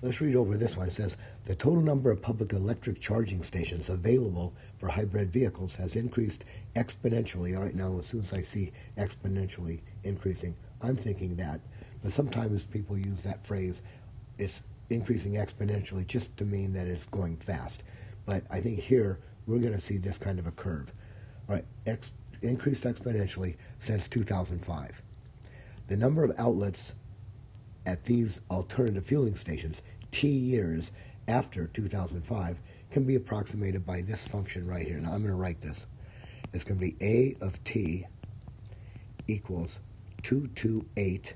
Let's read over this one. It says, the total number of public electric charging stations available for hybrid vehicles has increased exponentially. All right, now as soon as I see exponentially increasing, I'm thinking that. But sometimes people use that phrase, it's increasing exponentially, just to mean that it's going fast. But I think here we're going to see this kind of a curve. All right, increased exponentially since 2005. The number of outlets at these alternative fueling stations, T years after 2005, can be approximated by this function right here. Now I'm going to write this. It's going to be A of T equals 228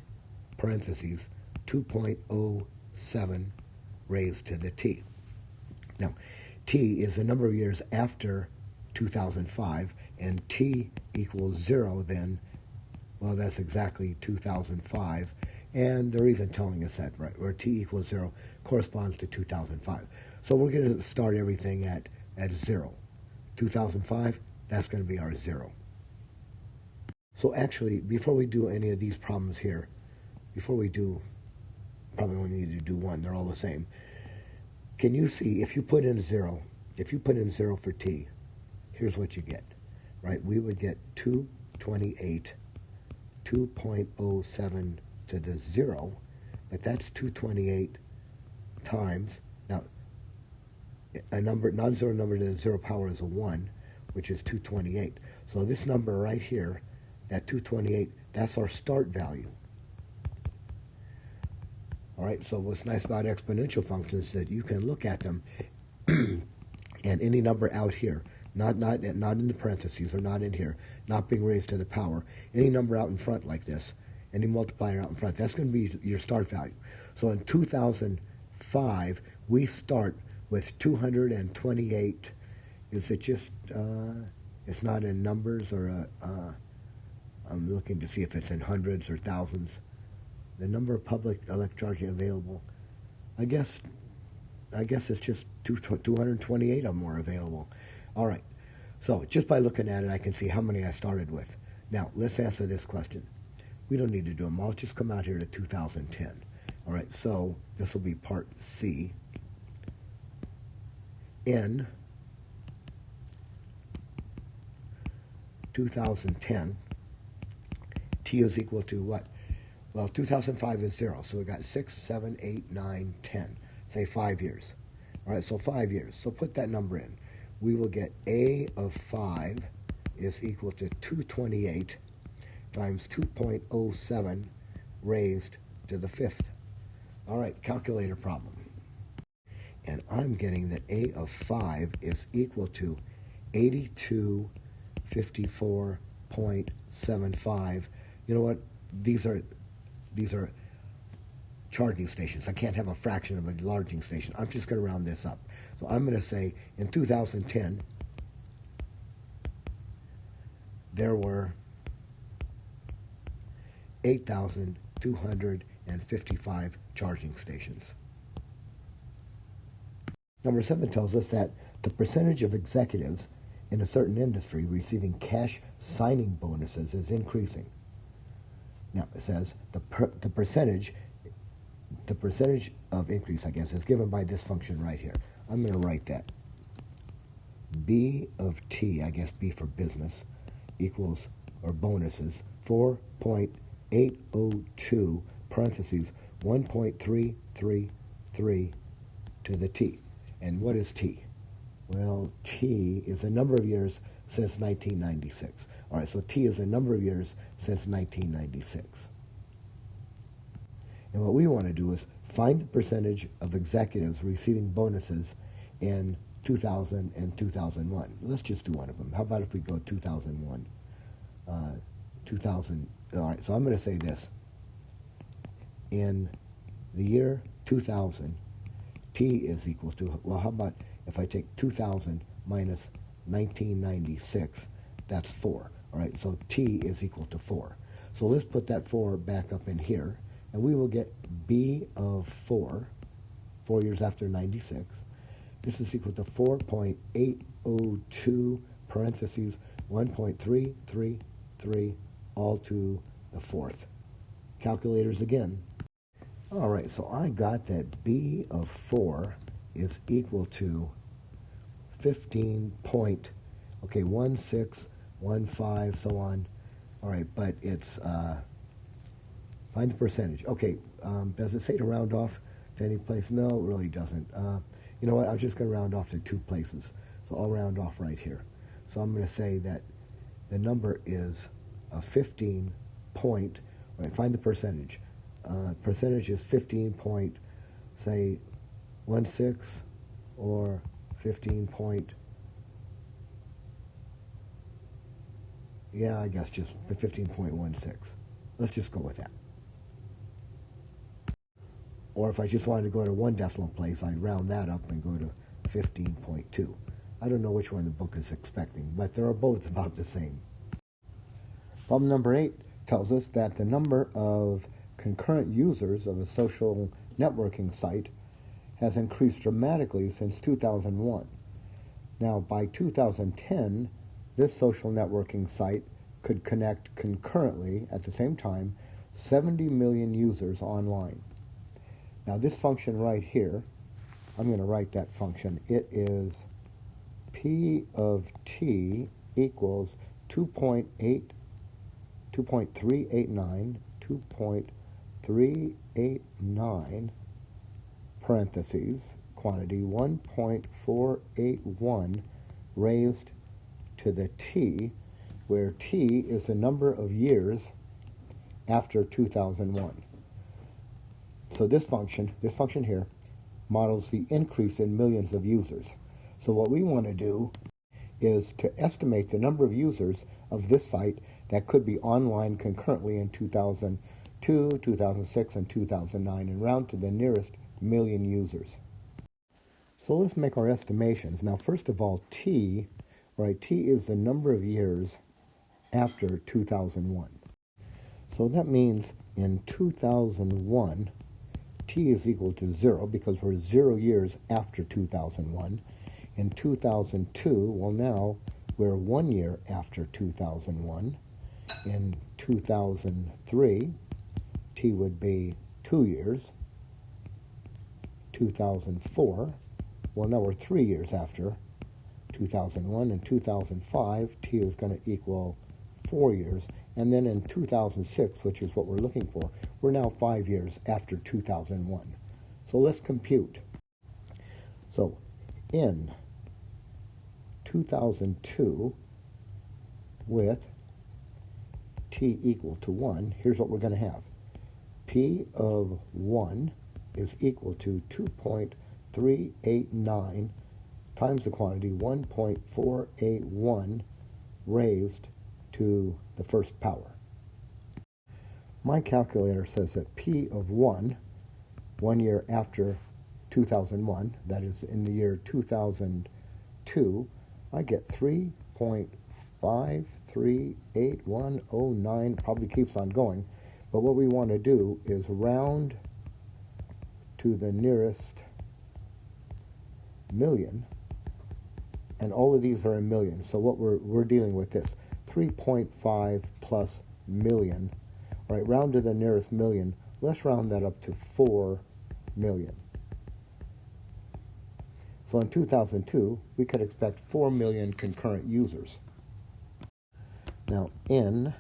parentheses 2.07 raised to the T. Now, T is the number of years after 2005, and T equals 0 then, well, that's exactly 2005, and they're even telling us that, right, where T equals 0 corresponds to 2005. So we're going to start everything at 0. 2005, that's going to be our 0. So actually, before we do any of these problems here, probably only need to do one, they're all the same. Can you see, if you put in 0 for T, here's what you get, right? We would get 228, 2.07 to the 0, but that's 228 times, now, a number, non-zero number to the 0 power is a 1, which is 228. So this number right here, that 228, that's our start value. All right, so what's nice about exponential functions is that you can look at them and any number out here, not in the parentheses or not in here, not being raised to the power, any number out in front like this, any multiplier out in front, that's going to be your start value. So in 2005, we start with 228. Is it just, it's not in numbers or, I'm looking to see if it's in hundreds or thousands. The number of public electric charging available, I guess it's just 228 of them are available. All right, so just by looking at it, I can see how many I started with. Now, let's answer this question. We don't need to do them all. Just come out here to 2010. All right, so this will be part C. In 2010, T is equal to what? Well, 2005 is 0, so we got 6, 7, 8, 9, 10. Say 5 years. All right, so 5 years. So put that number in. We will get A of 5 is equal to 228 times 2.07 raised to the 5th. All right, calculator problem. And I'm getting that A of 5 is equal to 8254.75. You know what? These are charging stations. I can't have a fraction of a charging station. I'm just going to round this up. So I'm going to say in 2010, there were 8,255 charging stations. Number 7 tells us that the percentage of executives in a certain industry receiving cash signing bonuses is increasing. Now, it says the percentage of increase, I guess, is given by this function right here. I'm going to write that. B of T, I guess B for business, equals, or bonuses, 4.802, parentheses, 1.333 to the T. And what is T? Well, T is the number of years since 1996. All right, so T is the number of years since 1996. And what we want to do is find the percentage of executives receiving bonuses in 2000 and 2001. Let's just do one of them. How about if we go 2001? 2000. All right, so I'm going to say this. In the year 2000, T is equal to, well, how about if I take 2000 minus 1996, that's 4. All right, so T is equal to 4. So let's put that 4 back up in here, and we will get B of 4 years after 96. This is equal to 4.802, parentheses, 1.333, all to the 4th. Calculators again. All right, so I got that b of 4 is equal to 15 point, okay, 1, 6, 1, 5, so on. All right, but it's, find the percentage. Okay, does it say to round off to any place? No, it really doesn't. You know what, I'm just going to round off to 2 places. So I'll round off right here. So I'm going to say that the number is 15 point, right, find the percentage. Percentage is 15 point, say, 16 or 15 point, yeah, I guess just 15.16. Let's just go with that. Or if I just wanted to go to 1 decimal place, I'd round that up and go to 15.2. I don't know which one the book is expecting, but they're both about the same. Problem number 8 tells us that the number of concurrent users of a social networking site has increased dramatically since 2001. Now, by 2010, this social networking site could connect concurrently, at the same time, 70 million users online. Now, this function right here, I'm going to write that function. It is P of t equals 2.389 parentheses, quantity 1.481 raised to the t, where t is the number of years after 2001. So this function here, models the increase in millions of users. So what we want to do is to estimate the number of users of this site that could be online concurrently in 2002, 2006, and 2009, and round to the nearest million users. So let's make our estimations. Now, first of all, t, right, t is the number of years after 2001. So that means in 2001, t is equal to 0 because we're 0 years after 2001. In 2002, well, now we're 1 year after 2001. In 2003, t would be 2 years. 2004, well, now we're 3 years after 2001. In 2005, t is going to equal 4 years. And then in 2006, which is what we're looking for, we're now 5 years after 2001. So let's compute. So in 2002, with t equal to 1, here's what we're going to have. P of 1 is equal to 2.389 times the quantity 1.481 raised to the first power. My calculator says that P of 1 year after 2001, that is in the year 2002, I get 3.538109, probably keeps on going, but what we want to do is round to the nearest million, and all of these are in millions, so what we're dealing with this. 3.5 plus million. All right, round to the nearest million. Let's round that up to 4 million. So in 2002, we could expect 4 million concurrent users. Now in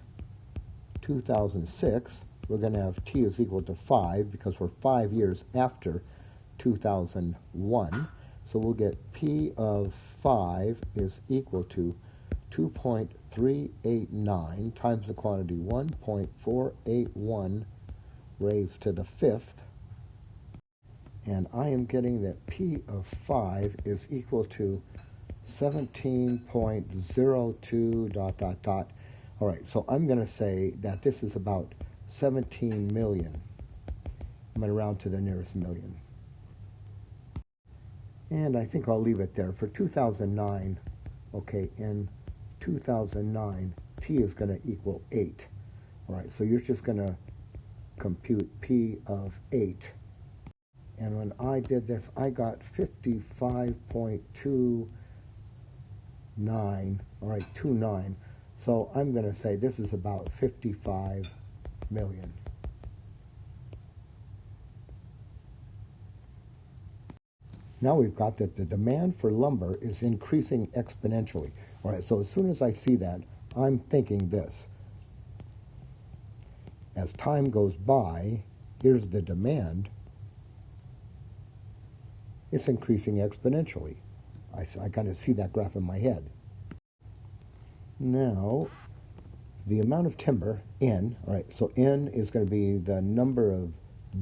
2006, we're going to have t is equal to 5 because we're 5 years after 2001. So we'll get P of 5 is equal to 2.389 times the quantity 1.481 raised to the 5th. And I am getting that P of 5 is equal to 17.02 ... All right, so I'm going to say that this is about 17 million. I'm going to round to the nearest million. And I think I'll leave it there. For 2009, okay, in 2009, t is going to equal 8. All right, so you're just going to compute P of 8. And when I did this, I got 55.29, all right, 29. So I'm going to say this is about 55 million. Now we've got that the demand for lumber is increasing exponentially. All right, so as soon as I see that, I'm thinking this. As time goes by, here's the demand. It's increasing exponentially. I kind of see that graph in my head. Now, the amount of timber, N, all right, so N is going to be the number of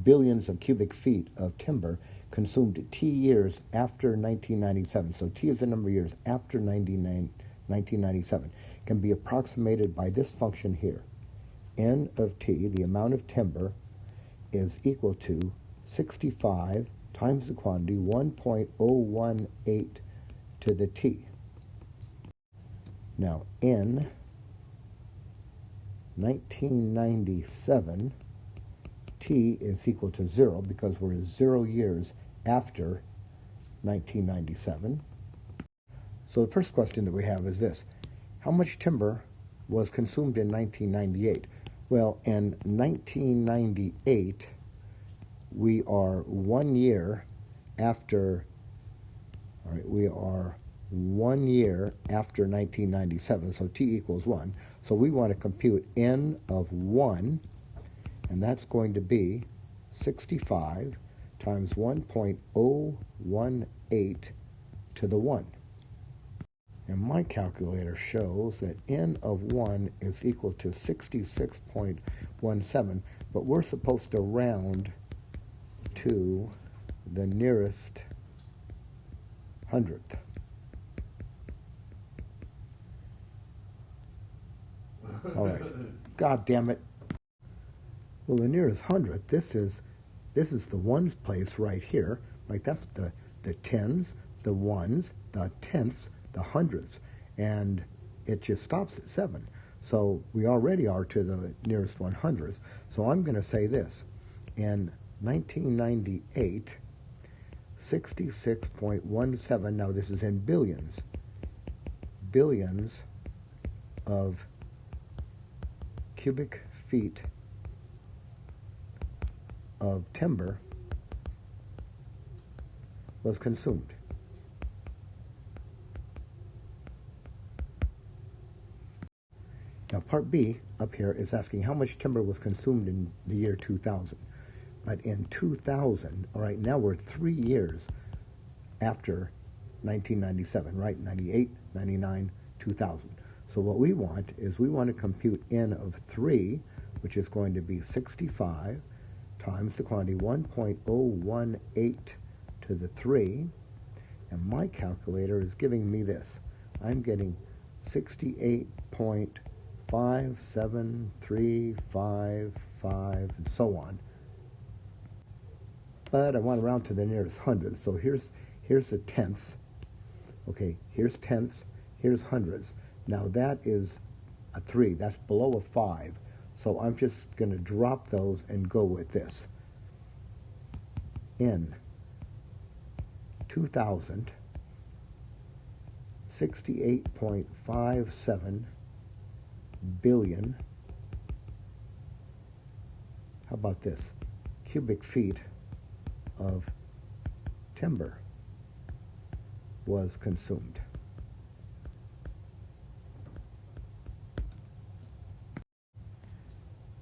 billions of cubic feet of timber consumed T years after 1997. So T is the number of years after 1997. Can be approximated by this function here. N of T, the amount of timber, is equal to 65 times the quantity, 1.018 to the T. Now, in 1997, T is equal to 0 because we're 0 years after 1997. So the first question that we have is this. How much timber was consumed in 1998? Well, in 1998, we are 1 year after, all right, we are 1 year after 1997, so T equals 1. So we want to compute N of 1, and that's going to be 65 times 1.018 to the 1. And my calculator shows that N of 1 is equal to 66.17, but we're supposed to round to the nearest hundredth. All right. God damn it. Well, the nearest hundredth, this is the ones place right here. Like that's the tens, the ones, the tenths, the hundredths, and it just stops at 7. So we already are to the nearest 100th. So I'm going to say this. In 1998, 66.17, now this is in billions of cubic feet of timber was consumed. Now part B up here is asking how much timber was consumed in the year 2000. But in 2000, all right, now we're 3 years after 1997, right? 98, 99, 2000. So what we want is we want to compute N of 3, which is going to be 65 times the quantity 1.018 to the 3. And my calculator is giving me this. I'm getting 68.57355 and so on. But I want to round to the nearest hundredth. So here's the tenths. Okay, here's tenths, here's hundredths. Now that is a 3. That's below a 5. So I'm just going to drop those and go with this. In 2000, 68.57 billion, how about this, cubic feet of timber was consumed.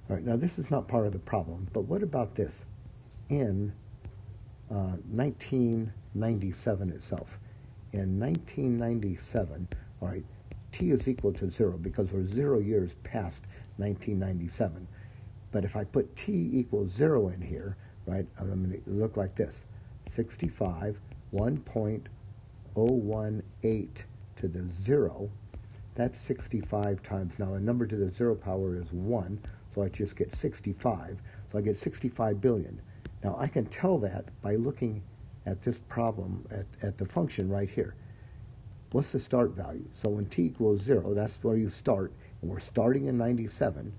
All right, now this is not part of the problem, but what about this? In 1997 itself. In 1997, all right, T is equal to 0 because we're 0 years past 1997. But if I put T equals 0 in here, right, I'm going to look like this. 65, 1.018 to the 0. That's 65 times. Now, a number to the 0 power is 1, so I just get 65. So I get 65 billion. Now, I can tell that by looking at this problem, at the function right here. What's the start value? So when T equals 0, that's where you start, and we're starting in 97.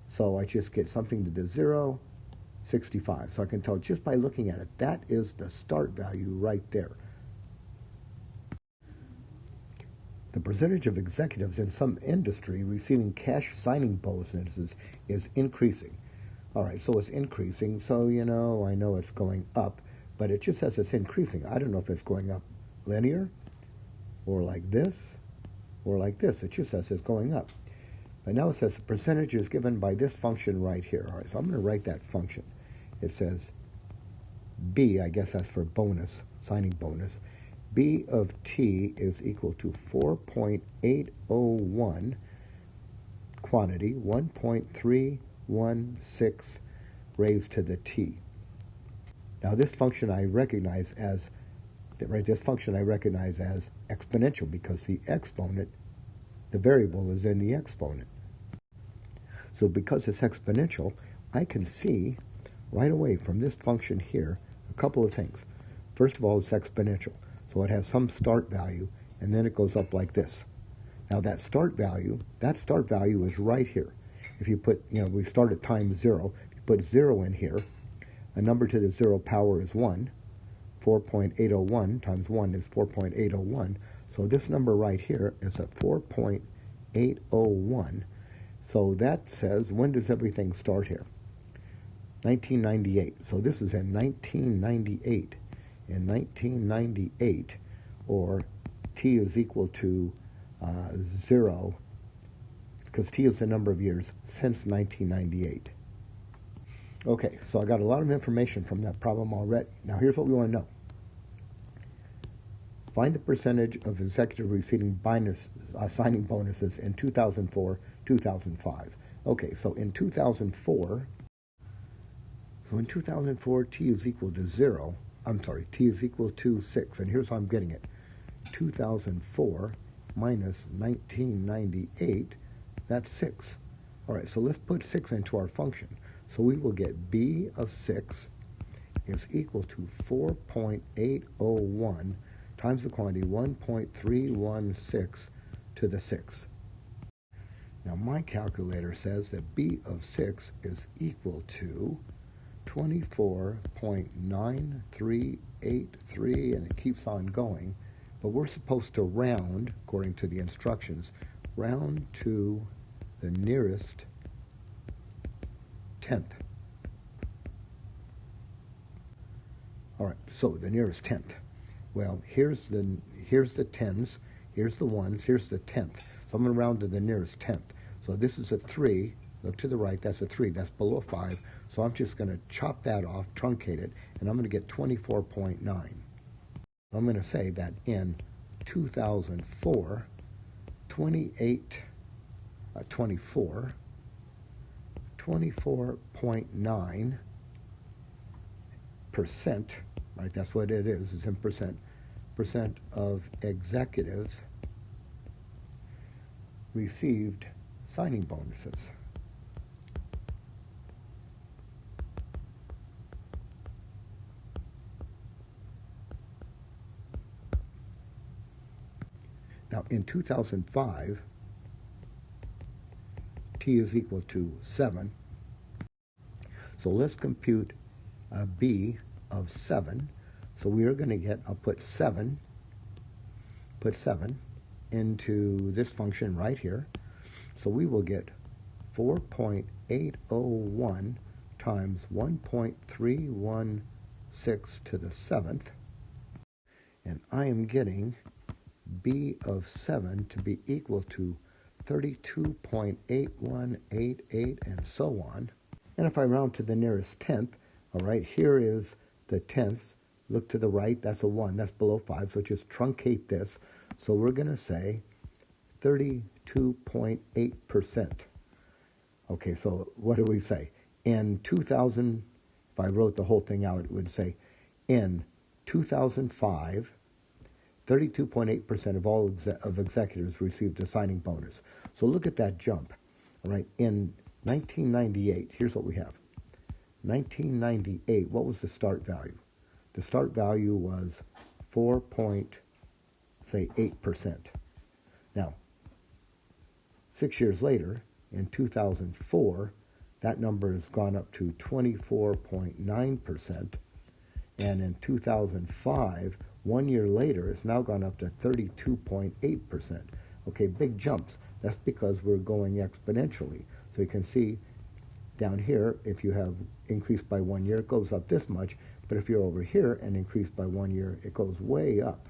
So I just get something to the 0, 65. So I can tell just by looking at it, that is the start value right there. The percentage of executives in some industry receiving cash signing bonuses is increasing. All right, so it's increasing, so I know it's going up, but it just says it's increasing. I don't know if it's going up linear or like this or like this. It just says it's going up. But now it says the percentage is given by this function right here. All right, so I'm going to write that function. It says B, I guess that's for bonus, signing bonus. B of t is equal to 4.801 quantity, 1.316 raised to the t. Now this function I recognize as, exponential because the exponent, the variable is in the exponent. So because it's exponential, I can see right away from this function here a couple of things. First of all, it's exponential. So it has some start value, and then it goes up like this. Now that start value is right here. If you put, we start at times 0. If you put 0 in here, a number to the 0 power is 1. 4.801 times 1 is 4.801. So this number right here is at 4.801. So that says, when does everything start here? 1998. So this is in 1998. In 1998, or t is equal to 0, because t is the number of years since 1998. Okay, so I got a lot of information from that problem already. Now here's what we want to know. Find the percentage of executives receiving signing bonuses in 2004, 2005. Okay, so in 2004, t is equal to 0. T is equal to 6, and here's how I'm getting it. 2004 minus 1998, that's 6. All right, so let's put 6 into our function. So we will get b of 6 is equal to 4.801 times the quantity 1.316 to the 6. Now my calculator says that b of 6 is equal to 24.9383, and it keeps on going. But we're supposed to round, according to the instructions, round to the nearest tenth. All right, so the nearest tenth. Well, here's the tens, here's the ones, here's the tenth. So I'm going to round to the nearest tenth. So this is a 3. Look to the right, that's a 3. That's below 5. So I'm just going to chop that off, truncate it, and I'm going to get 24.9. I'm going to say that in 2004, 24.9%, right, that's what it is, it's in percent of executives received signing bonuses. Now, in 2005, t is equal to 7. So let's compute a b of 7. So we are going to get, I'll put 7 into this function right here. So we will get 4.801 times 1.316 to the 7th. And I am getting b of 7 to be equal to 32.8188 and so on. And if I round to the nearest tenth, all right, here is the tenth. Look to the right, that's a 1, that's below 5, so just truncate this. So we're going to say 32.8%. Okay, so what do we say? In 2000, if I wrote the whole thing out, it would say in 2005, 32.8% of all of executives received a signing bonus. So look at that jump. All right, in 1998, here's what we have. 1998, what was the start value? The start value was 4.8%. Now, 6 years later, in 2004, that number has gone up to 24.9%. And in 2005, 1 year later, it's now gone up to 32.8%. Okay, big jumps. That's because we're going exponentially. So you can see down here, if you have increased by 1 year, it goes up this much. But if you're over here and increased by 1 year, it goes way up.